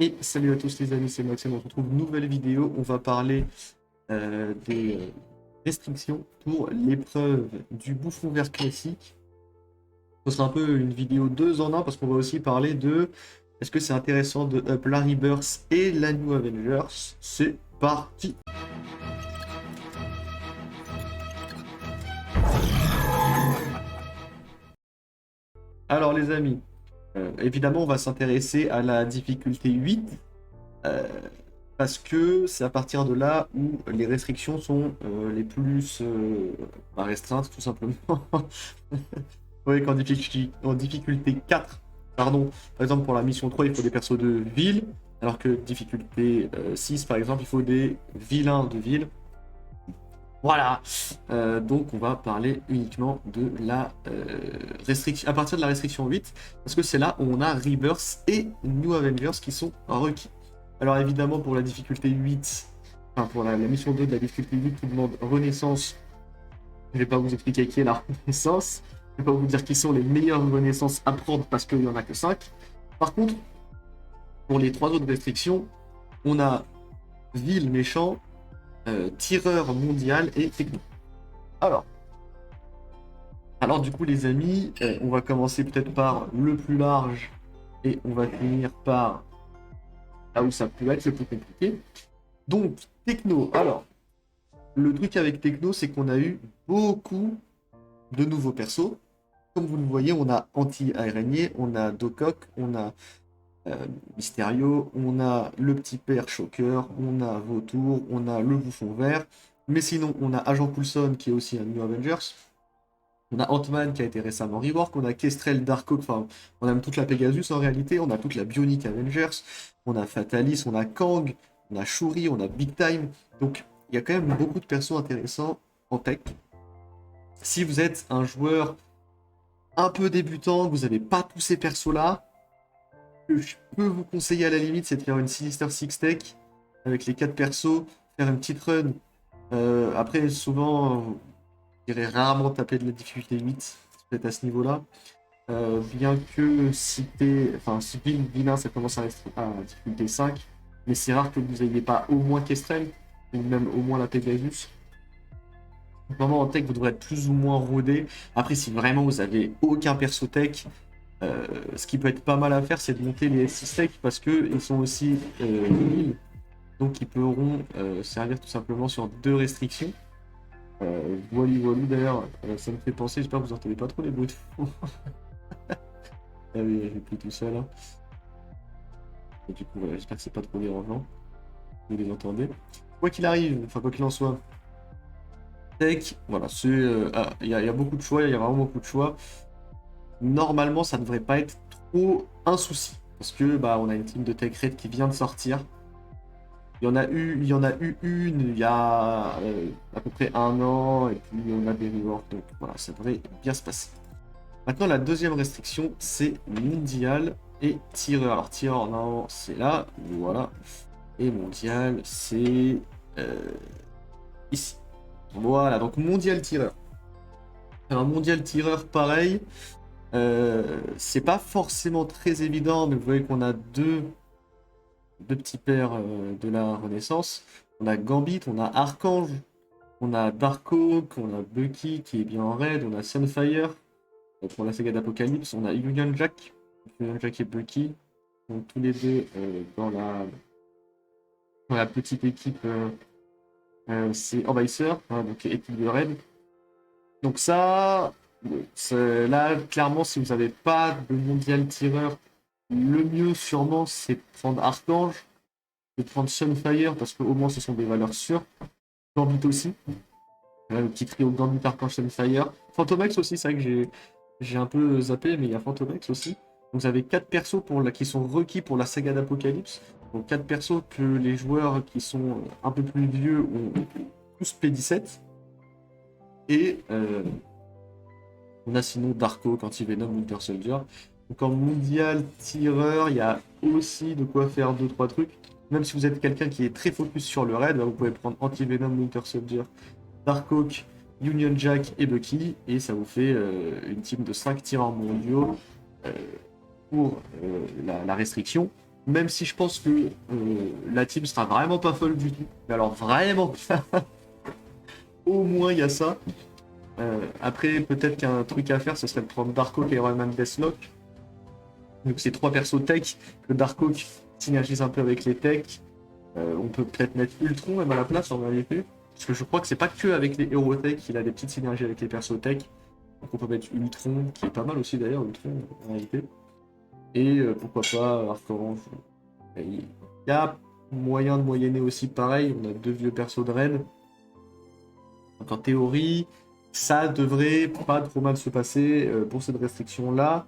Et salut à tous les amis, c'est Maxime, on se retrouve une nouvelle vidéo. On va parler des restrictions pour l'épreuve du bouffon vert classique. Ce sera un peu une vidéo 2 en 1 parce qu'on va aussi parler de est-ce que c'est intéressant de up la Rebirth et la New Avengers. C'est parti. Alors les amis, évidemment on va s'intéresser à la difficulté 8. euh, Parce que c'est à partir de là où les restrictions sont les plus restreintes, tout simplement. Oui, en difficulté 4, pardon, par exemple pour la mission 3, il faut des persos de ville, alors que difficulté 6, par exemple, il faut des vilains de ville. Voilà. Donc on va parler uniquement de la restriction, à partir de la restriction 8, parce que c'est là où on a Rebirth et New Avengers qui sont requis. Alors évidemment pour la difficulté 8, enfin pour la mission 2 de la difficulté 8 qui demande Renaissance, je vais pas vous expliquer qui est la Renaissance, je vais pas vous dire qui sont les meilleures Renaissances à prendre parce qu'il y en a que 5. Par contre, pour les 3 autres restrictions, on a ville méchant, tireur mondial et techno. Alors, du coup les amis, on va commencer peut-être par le plus large et on va finir par là où ça peut être le plus compliqué. Donc, techno. Alors, le truc avec techno, c'est qu'on a eu beaucoup de nouveaux persos. Comme vous le voyez, on a Anti-Araignée, on a Doc Ock, on a Mysterio, on a le petit père Shocker, on a Vautour, on a le bouffon vert. Mais sinon, on a Agent Coulson qui est aussi un New Avengers. On a Ant-Man qui a été récemment rework, on a Kestrel, Darkhawk, enfin, on a même toute la Pegasus en réalité, on a toute la Bionic Avengers, on a Fatalis, on a Kang, on a Shuri, on a Big Time. Donc, il y a quand même beaucoup de persos intéressants en tech. Si vous êtes un joueur un peu débutant, que vous n'avez pas tous ces persos-là, ce que je peux vous conseiller à la limite, c'est de faire une Sinister Six Tech avec les 4 persos, faire une petite run. Après, souvent, je dirais rarement taper de la difficulté 8, si vous êtes à ce niveau-là. Bien que si vilain, ça commence à difficulté 5, mais c'est rare que vous n'ayez pas au moins Kestrel, ou même au moins la Pegasus. Vraiment en tech, vous devrez être plus ou moins rodé. Après, si vraiment vous avez aucun perso tech, ce qui peut être pas mal à faire, c'est de monter les S6 tech parce qu'ils sont aussi heal, donc ils pourront servir tout simplement sur 2 restrictions. Voilà, d'ailleurs, ça me fait penser, j'espère que vous entendez pas trop les bruits de fond. Ah oui, j'ai plus tout ça là. Et du coup, voilà, j'espère que c'est pas trop dérangeant. Vous les entendez. Quoi qu'il arrive, enfin quoi qu'il en soit, tech, voilà, il y a beaucoup de choix, il y a vraiment beaucoup de choix. Normalement, ça ne devrait pas être trop un souci. Parce que bah on a une team de tech raid qui vient de sortir. Il y en a eu une il y a à peu près un an, et puis on a des reworks, donc voilà, ça devrait bien se passer. Maintenant, la deuxième restriction, c'est mondial et tireur. Alors, tireur, normalement, c'est là, voilà. Et mondial, c'est ici. Voilà, donc mondial tireur. Un mondial tireur, pareil. C'est pas forcément très évident, mais vous voyez qu'on a deux petits pairs de la Renaissance. On a Gambit, on a Archange, on a Darkhawk, on a Bucky qui est bien en raid, on a Sunfire. Pour la saga d'Apocalypse, on a Union Jack. Union Jack et Bucky. Donc tous les deux dans la petite équipe, c'est Envahisseur, hein, donc équipe de raid. Donc ça, là, clairement, si vous n'avez pas de mondial tireur, le mieux sûrement, c'est de prendre Archange, de prendre Sunfire, parce qu'au moins ce sont des valeurs sûres. Gambit aussi. Le petit trio Gambit, Archange, Sunfire. Phantomex aussi, c'est vrai que j'ai un peu zappé, mais il y a Phantomex aussi. Donc vous avez 4 persos qui sont requis pour la saga d'Apocalypse. Donc 4 persos que les joueurs qui sont un peu plus vieux ont tous P17. Et on a sinon Darko, Anti-Venom, Winter Soldier. Donc en mondial tireur, il y a aussi de quoi faire 2-3 trucs. Même si vous êtes quelqu'un qui est très focus sur le raid, bah, vous pouvez prendre Anti-Venom, Winter Soldier, Darkhawk, Union Jack et Bucky, et ça vous fait une team de 5 tireurs mondiaux pour la restriction. même si je pense que la team sera vraiment pas folle du tout. Mais alors vraiment, au moins il y a ça. Après, peut-être qu'un truc à faire, ce serait de prendre Darkhawk et Ironman Deathlock. Donc c'est 3 persos tech, que Darkhawk synergise un peu avec les techs. On peut peut-être mettre Ultron même à la place en réalité. Parce que je crois que c'est pas que avec les héros tech qu'il a des petites synergies avec les persos tech. Donc on peut mettre Ultron, qui est pas mal aussi d'ailleurs, Ultron en réalité. Et pourquoi pas Arc-Orange. Il y a moyen de moyenner aussi pareil, on a 2 vieux persos de raid. Donc en théorie, ça devrait pas trop mal se passer pour cette restriction-là.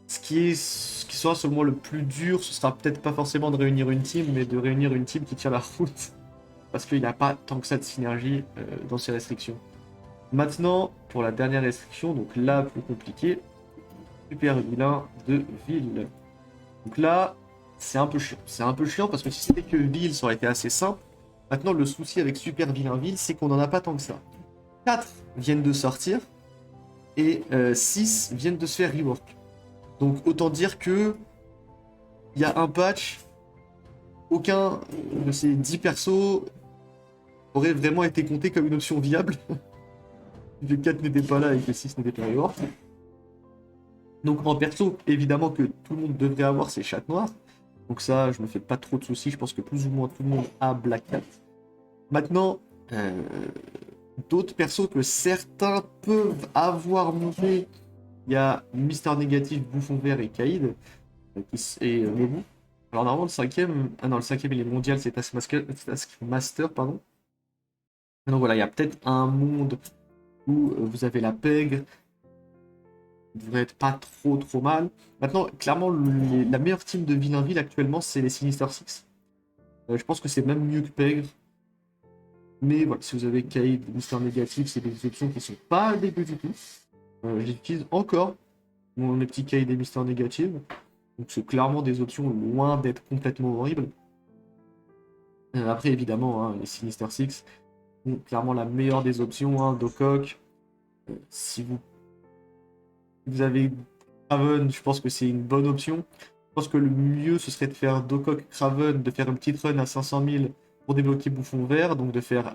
Ce qui sera selon moi le plus dur, ce sera peut-être pas forcément de réunir une team, mais de réunir une team qui tient la route. Parce qu'il n'y a pas tant que ça de synergie dans ces restrictions. Maintenant, pour la dernière restriction, donc là, plus compliqué, super vilain de ville. Donc là, c'est un peu chiant. C'est un peu chiant parce que si c'était que ville, ça aurait été assez simple. Maintenant, le souci avec super vilain ville, c'est qu'on n'en a pas tant que ça. 4 viennent de sortir et 6 viennent de se faire rework. Donc autant dire que il y a un patch, aucun de ces 10 persos aurait vraiment été compté comme une option viable. Le 4 n'était pas là et que le 6 n'était pas rework. Donc en perso, évidemment que tout le monde devrait avoir ses chattes noires. Donc ça, je me fais pas trop de soucis, je pense que plus ou moins tout le monde a Black Cat. Maintenant, d'autres persos que certains peuvent avoir monté, il y a Mister Négatif, Bouffon Vert et Kaïd, et Nobu. Alors normalement le cinquième, ah non le cinquième il est mondial, c'est Taskmaster, pardon. Donc voilà, il y a peut-être un monde où vous avez la pègre, devrait être pas trop mal. Maintenant, clairement, la meilleure team de Villainville actuellement, c'est les Sinister Six. Je pense que c'est même mieux que Pègre. Mais voilà, si vous avez Kaïd, Mister Négatif, c'est des options qui sont pas dégueu du tout. J'utilise encore mes petits Kaïd et Mister Négatif. Donc c'est clairement des options loin d'être complètement horribles. Après, évidemment, hein, les Sinister Six sont clairement la meilleure des options. Hein, Docock. Si vous avez Craven, je pense que c'est une bonne option. Je pense que le mieux, ce serait de faire Docock Craven, de faire une petite run à 500 000 pour débloquer Bouffon Vert. Donc de faire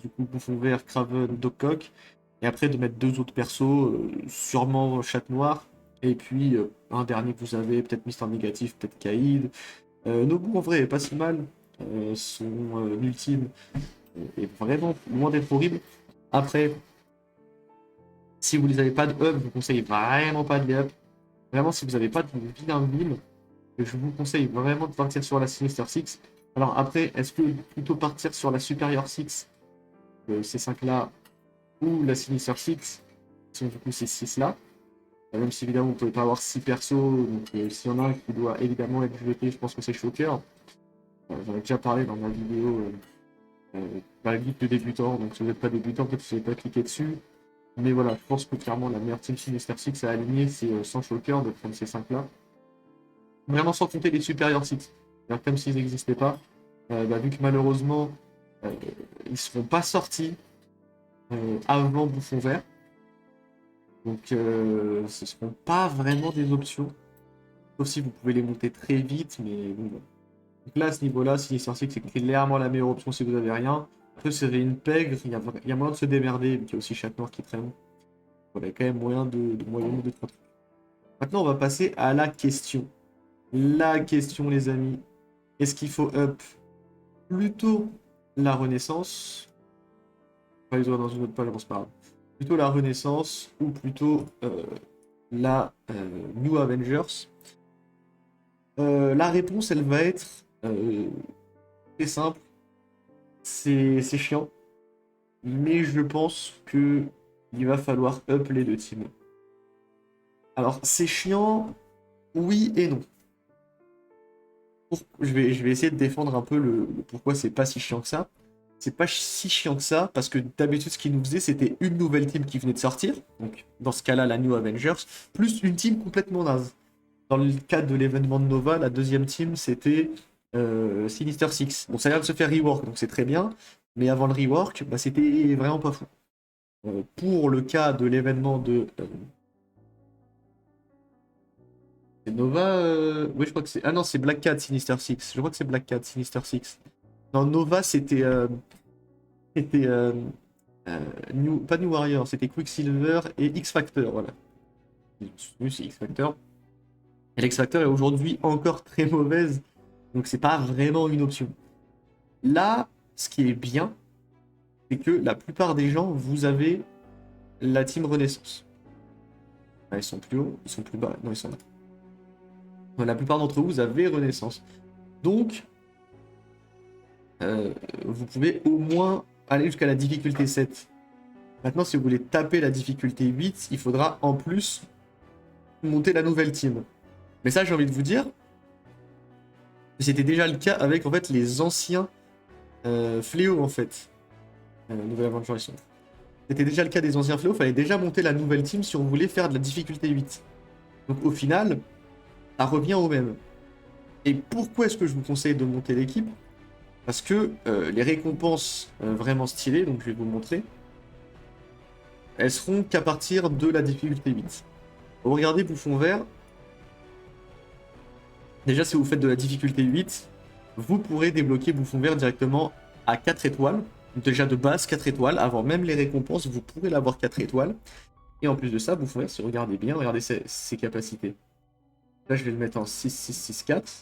du coup Bouffon Vert, Craven, Docock. Et après de mettre 2 autres persos, sûrement Chat Noir. Et puis un dernier que vous avez, peut-être Mister Négatif, peut-être Kaïd. Nobu en vrai est pas si mal. Son ultime est vraiment loin d'être horrible. Après, si vous n'avez pas de up, je vous conseille vraiment pas de les up. Vraiment, si vous n'avez pas de vilain build, je vous conseille vraiment de partir sur la Sinister Six. Alors après, est-ce que plutôt partir sur la Superior Six, ces 5-là, ou la Sinister Six, qui sont du coup ces 6-là. Même si évidemment vous ne pouvez pas avoir 6 persos, donc s'il y en a un qui doit évidemment être jeté, je pense que c'est Shocker. J'en ai déjà parlé dans ma vidéo dans la guide de débutants, donc si vous n'êtes pas débutant, peut-être que vous n'avez pas cliqué dessus. Mais voilà, je pense que clairement la meilleure team Sinister Six à aligner, c'est sans Shocker de prendre ces 5-là. Vraiment sans compter les Superior Six. Comme s'ils n'existaient pas. Vu que malheureusement, ils ne seront pas sortis avant Bouffon Vert. Donc ce ne seront pas vraiment des options. Sauf si vous pouvez les monter très vite, mais bon. Donc là, à ce niveau-là, Sinister Six, c'est clairement la meilleure option si vous n'avez rien. Après, si vous avez une pègre, il y a moyen de se démerder, vu qu'il y a aussi Chat Noir qui traîne. Voilà, il y a quand même moyen de moyenner 2-3 trucs. Maintenant, on va passer à la question. La question, les amis. Est-ce qu'il faut up plutôt la Renaissance? Pas les autres dans une autre page, c'est pas grave. Plutôt la Renaissance ou plutôt la New Avengers? La réponse, elle va être très simple. C'est chiant. Mais je pense que il va falloir up les 2 teams. Alors, c'est chiant, oui et non. Je vais essayer de défendre un peu le pourquoi c'est pas si chiant que ça. C'est pas si chiant que ça, parce que d'habitude, ce qu'ils nous faisaient, c'était une nouvelle team qui venait de sortir. Donc, dans ce cas-là, la New Avengers, plus une team complètement naze. Dans le cadre de l'événement de Nova, la deuxième team, c'était Sinister Six. Bon, ça vient de se faire rework, donc c'est très bien. Mais avant le rework, bah, c'était vraiment pas fou. Pour le cas de l'événement de C'est Nova. Oui, je crois que c'est. Ah non, c'est Black Cat Sinister Six. Je crois que c'est Black Cat Sinister Six. Non, Nova, c'était. C'était. Pas New Warrior, c'était Quicksilver et X Factor, voilà. C'est X Factor. Et l'X Factor est aujourd'hui encore très mauvaise, donc c'est pas vraiment une option. Là, ce qui est bien, c'est que la plupart des gens, vous avez la team Renaissance. Ah, ils sont plus hauts, ils sont plus bas, non, ils sont là. La plupart d'entre vous avez Renaissance. Donc, vous pouvez au moins aller jusqu'à la difficulté 7. Maintenant, si vous voulez taper la difficulté 8, il faudra en plus monter la nouvelle team. Mais ça, j'ai envie de vous dire, c'était déjà le cas avec en fait les anciens fléaux en fait. Nouvelle aventure, ils sont. C'était déjà le cas des anciens fléaux, il fallait déjà monter la nouvelle team si on voulait faire de la difficulté 8. Donc au final, ça revient au même. Et pourquoi est-ce que je vous conseille de monter l'équipe? Parce que les récompenses vraiment stylées, donc je vais vous montrer, elles seront qu'à partir de la difficulté 8. Regardez Bouffon Vert. Déjà, si vous faites de la difficulté 8, vous pourrez débloquer Bouffon Vert directement à 4 étoiles. Déjà de base, 4 étoiles. Avant même les récompenses, vous pourrez l'avoir 4 étoiles. Et en plus de ça, Bouffon Vert, si vous regardez bien, regardez ses capacités. Là, je vais le mettre en 6, 6, 6, 4.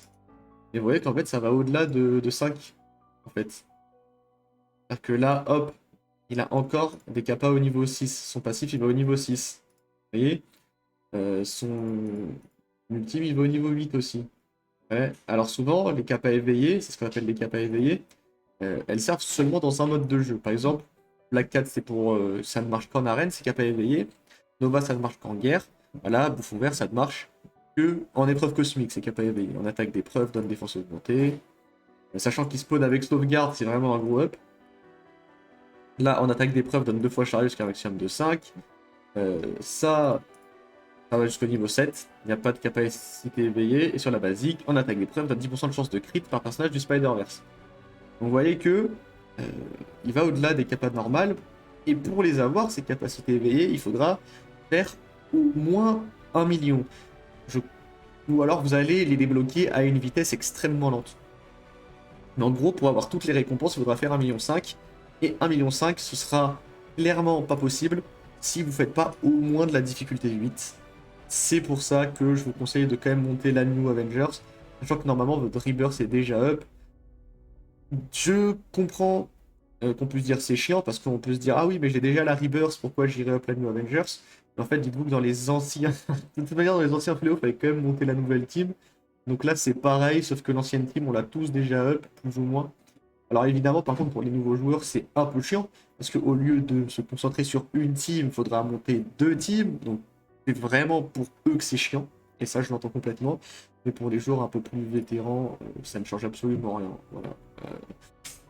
Et vous voyez qu'en fait, ça va au-delà de 5. En fait. C'est-à-dire que là, hop, il a encore des capas au niveau 6. Son passif, il va au niveau 6. Vous voyez son ultime, il va au niveau 8 aussi. Ouais. Alors souvent, les capas éveillés, c'est ce qu'on appelle les capas éveillés, elles servent seulement dans un mode de jeu. Par exemple, Black Cat, c'est pour ça ne marche qu'en arène, c'est capas éveillés. Nova, ça ne marche qu'en guerre. Voilà, Bouffon Vert, ça ne marche que en épreuve cosmique, c'est capas éveillés. En attaque d'épreuve, donne défense augmentée. Sachant qu'il spawn avec sauvegarde, c'est vraiment un gros up. Là, en attaque d'épreuve, donne 2 fois chariot jusqu'à un maximum de 5. Ça va jusqu'au niveau 7. Il n'y a pas de capacité éveillée. Et sur la basique, en attaque d'épreuve, donne 10% de chance de crit par personnage du Spider-Verse. Donc vous voyez que il va au-delà des capas normales. Et pour les avoir, ces capacités éveillées, il faudra faire au moins 1 million. Ou alors vous allez les débloquer à une vitesse extrêmement lente. Mais en gros, pour avoir toutes les récompenses, il faudra faire 1,5 million. Et 1,5 million, ce sera clairement pas possible si vous ne faites pas au moins de la difficulté 8. C'est pour ça que je vous conseille de quand même monter la New Avengers. Sachant que normalement votre Rebirth est déjà up. Je comprends qu'on puisse dire c'est chiant parce qu'on peut se dire ah oui mais j'ai déjà la Rebirth, pourquoi j'irai up la New Avengers? Mais en fait dites-vous que dans les anciens. De toute manière dans les anciens fléaux, il fallait quand même monter la nouvelle team. Donc là c'est pareil, sauf que l'ancienne team on l'a tous déjà up, plus ou moins. Alors évidemment par contre pour les nouveaux joueurs c'est un peu chiant. Parce qu'au lieu de se concentrer sur une team, il faudra monter 2 teams. Donc c'est vraiment pour eux que c'est chiant. Et ça je l'entends complètement. Mais pour les joueurs un peu plus vétérans, ça ne change absolument rien. Voilà.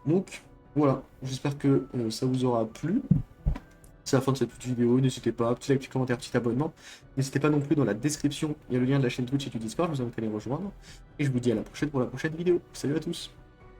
Donc voilà, j'espère que ça vous aura plu. C'est la fin de cette petite vidéo, n'hésitez pas, petit like, petit commentaire, petit abonnement. N'hésitez pas non plus dans la description, il y a le lien de la chaîne Twitch et du Discord, je vous invite à les rejoindre. Et je vous dis à la prochaine pour la prochaine vidéo. Salut à tous!